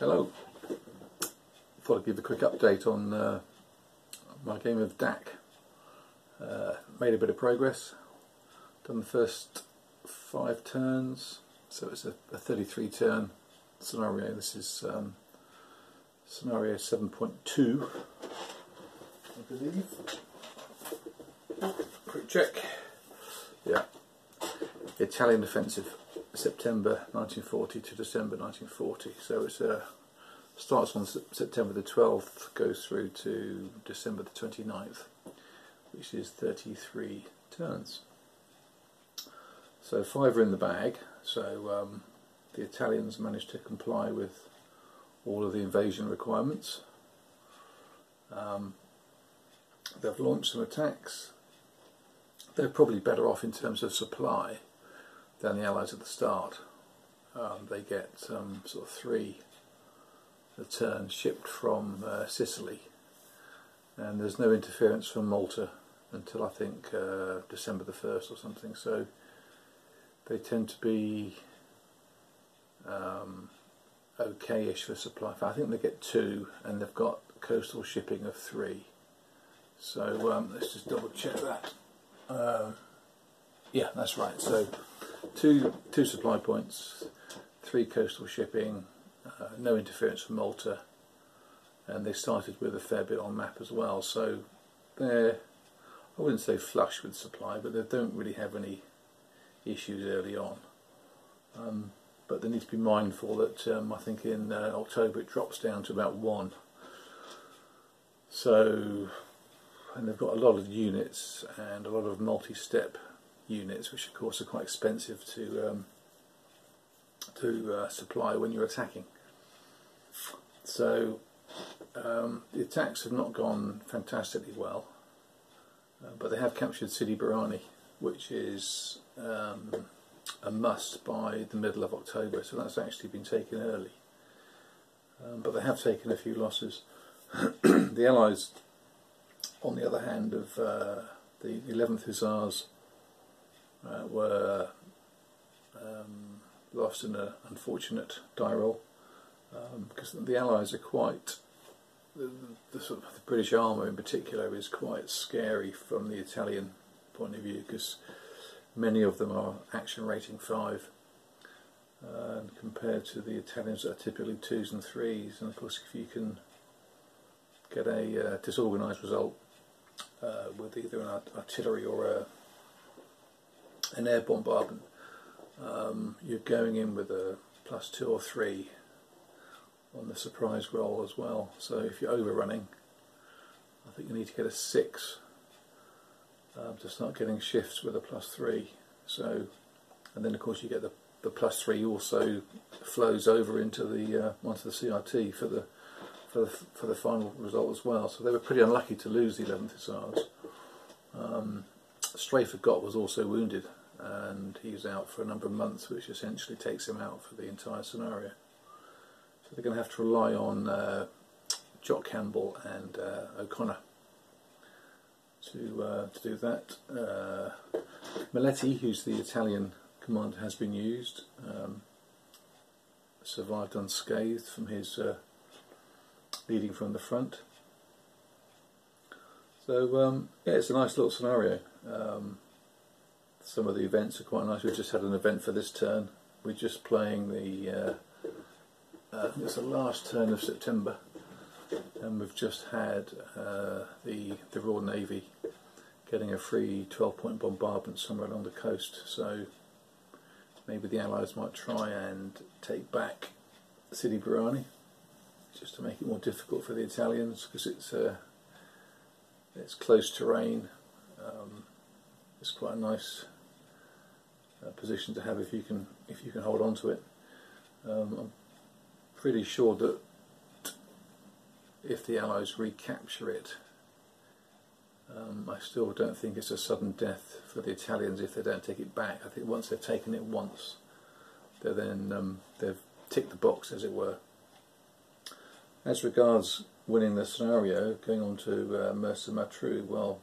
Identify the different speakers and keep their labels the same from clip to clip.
Speaker 1: Hello. Thought I'd give a quick update on my game of DAK. Made a bit of progress. Done the first 5 turns, so it's a 33 turn scenario. This is scenario 7.2, I believe. Quick check. Yeah. Italian offensive, September 1940 to December 1940. So it's starts on September the 12th, goes through to December the 29th, which is 33 turns. So 5 are in the bag. So the Italians managed to comply with all of the invasion requirements. They've launched some attacks. They're probably better off in terms of supply than the Allies at the start. They get sort of 3 a turn shipped from Sicily, and there's no interference from Malta until I think December the 1st or something, so they tend to be okay-ish for supply. I think they get 2 and they've got coastal shipping of 3, so let's just double check that. Yeah, that's right, so two supply points, 3 coastal shipping, no interference from Malta, and they started with a fair bit on map as well, so they're, I wouldn't say flush with supply, but they don't really have any issues early on. But they need to be mindful that I think in October it drops down to about 1. So, and they've got a lot of units and a lot of multi-step units, which of course are quite expensive to supply when you're attacking. So the attacks have not gone fantastically well, but they have captured Sidi Barrani, which is a must by the middle of October, so that's actually been taken early. But they have taken a few losses. The Allies, on the other hand, of the 11th Hussars were lost in an unfortunate die roll, because the Allies are quite, the sort of the British armour in particular is quite scary from the Italian point of view, because many of them are action rating 5, and compared to the Italians that are typically 2s and 3s, and of course if you can get a disorganised result with either an artillery or an air bombardment, you're going in with a +2 or 3 on the surprise roll as well. So if you're overrunning, I think you need to get a 6 to start getting shifts with a +3. So, and then of course you get the +3 also flows over into the onto the CRT for the final result as well. So they were pretty unlucky to lose the 11th Hussars. Straford Gott was also wounded, and he's out for a number of months, which essentially takes him out for the entire scenario. So they're going to have to rely on Jock Campbell and O'Connor to do that. Maletti, who's the Italian commander, has been used, survived unscathed from his leading from the front. So yeah, it's a nice little scenario. Some of the events are quite nice. We've just had an event for this turn. We're just playing the it's the last turn of September, and we've just had the Royal Navy getting a free 12-point bombardment somewhere along the coast. So maybe the Allies might try and take back Sidi Barrani, just to make it more difficult for the Italians, because it's close terrain. It's quite a nice position to have if you can hold on to it. I'm pretty sure that if the Allies recapture it, I still don't think it's a sudden death for the Italians if they don't take it back. I think once they've taken it once, they've ticked the box, as it were. As regards winning the scenario, going on to Mersa Matruh, well,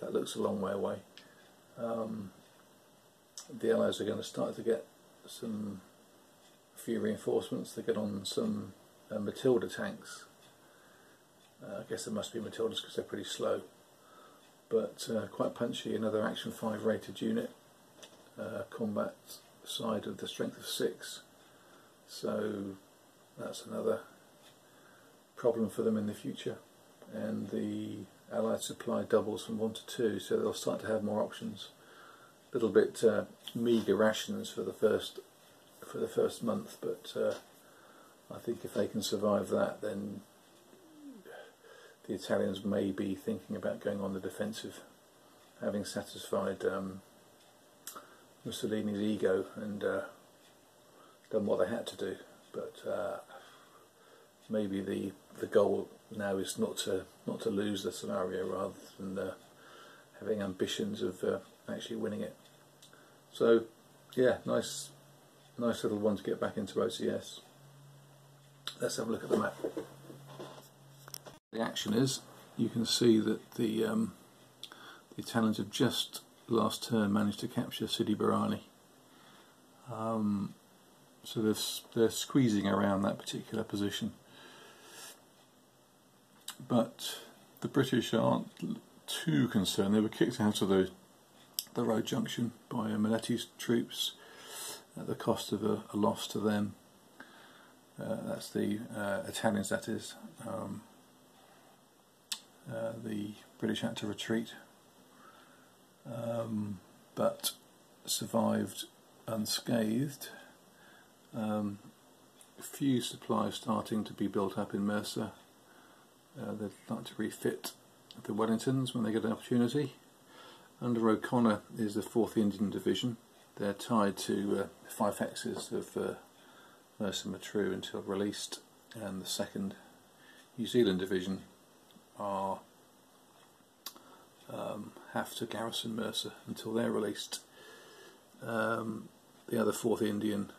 Speaker 1: that looks a long way away. The Allies are going to start to get a few reinforcements. They get on some Matilda tanks. I guess there must be Matildas because they're pretty slow, but quite punchy. Another Action 5 rated unit, combat side of the strength of 6, so that's another problem for them in the future. And the Allied supply doubles from 1 to 2, so they'll start to have more options. A little bit meagre rations for the first month, but I think if they can survive that, then the Italians may be thinking about going on the defensive, having satisfied Mussolini's ego and done what they had to do. But maybe the goal now is not to lose the scenario, rather than having ambitions of actually winning it. So yeah, nice little one to get back into OCS. Let's have a look at the map. The action is, you can see that the Italians have just last turn managed to capture Sidi Barrani. So they're squeezing around that particular position. But the British aren't too concerned. They were kicked out of the road junction by Miletti's troops at the cost of a loss to them. That's the Italians, that is. The British had to retreat, but survived unscathed. A few supplies starting to be built up in Mercer. They'd like to refit the Wellingtons when they get an opportunity. Under O'Connor is the 4th Indian Division. They're tied to 5 hexes of Mercer Matru until released, and the 2nd New Zealand Division have to garrison Mercer until they're released. The other 4th Indian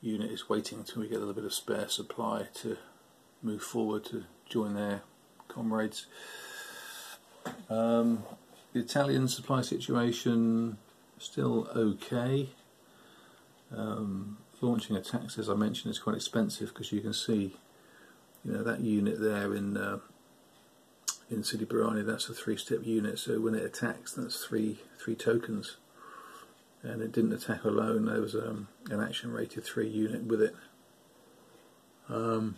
Speaker 1: unit is waiting until we get a little bit of spare supply to move forward to join their comrades. The Italian supply situation still okay. Launching attacks, as I mentioned, is quite expensive, because you can see, you know, that unit there in Sidi Barrani, that's a 3-step unit, so when it attacks, that's three tokens, and it didn't attack alone. There was an action rated 3 unit with it. I'm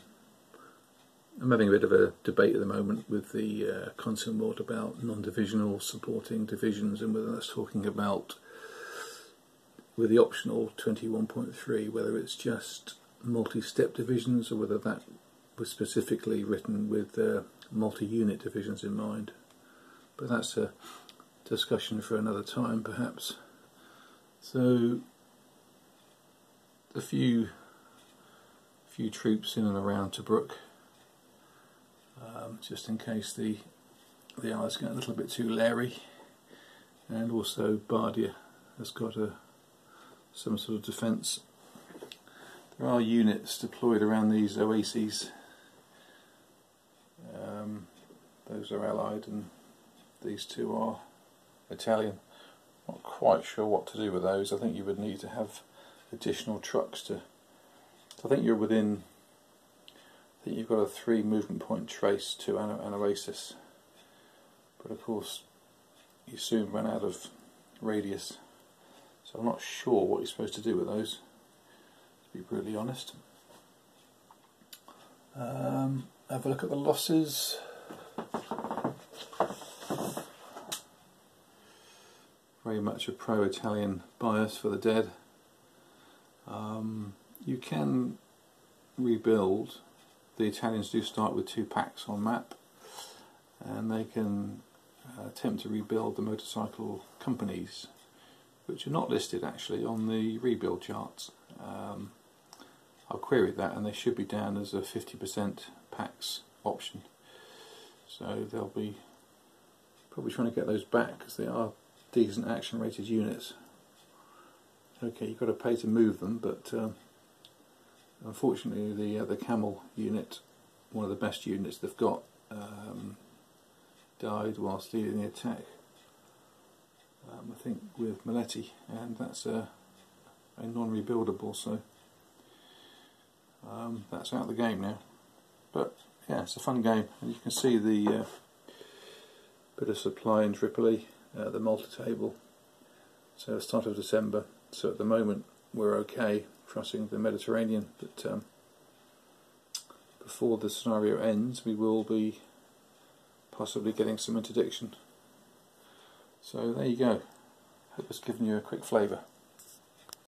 Speaker 1: having a bit of a debate at the moment with the Consumort about non-divisional supporting divisions, and whether that's talking about, with the optional 21.3, whether it's just multi-step divisions, or whether that was specifically written with multi-unit divisions in mind. But that's a discussion for another time, perhaps. So a few troops in and around Tobruk, just in case the Allies get a little bit too leery, and also Bardia has got some sort of defence. There are units deployed around these oases. Those are Allied, and these 2 are Italian. Not quite sure what to do with those. I think you would need to have additional trucks to. I think you're within. I think you've got a 3 movement point trace to an oasis, but of course you soon run out of radius. So I'm not sure what you're supposed to do with those, to be brutally honest. Have a look at the losses. Very much a pro-Italian bias for the dead. You can rebuild. The Italians do start with 2 packs on map, and they can attempt to rebuild the motorcycle companies, which are not listed actually on the rebuild charts. I'll query that, and they should be down as a 50% packs option. So they'll be probably trying to get those back, because they are decent action rated units. Okay, you've got to pay to move them, but unfortunately the camel unit, one of the best units they've got, died whilst leading the attack. I think with Miletti, and that's a non-rebuildable, so that's out of the game now. But yeah, it's a fun game, and you can see the bit of supply in Tripoli, the Malta table. So start of December. So at the moment we're okay crossing the Mediterranean, but before the scenario ends we will be possibly getting some interdiction. So there you go. Hope it's given you a quick flavour.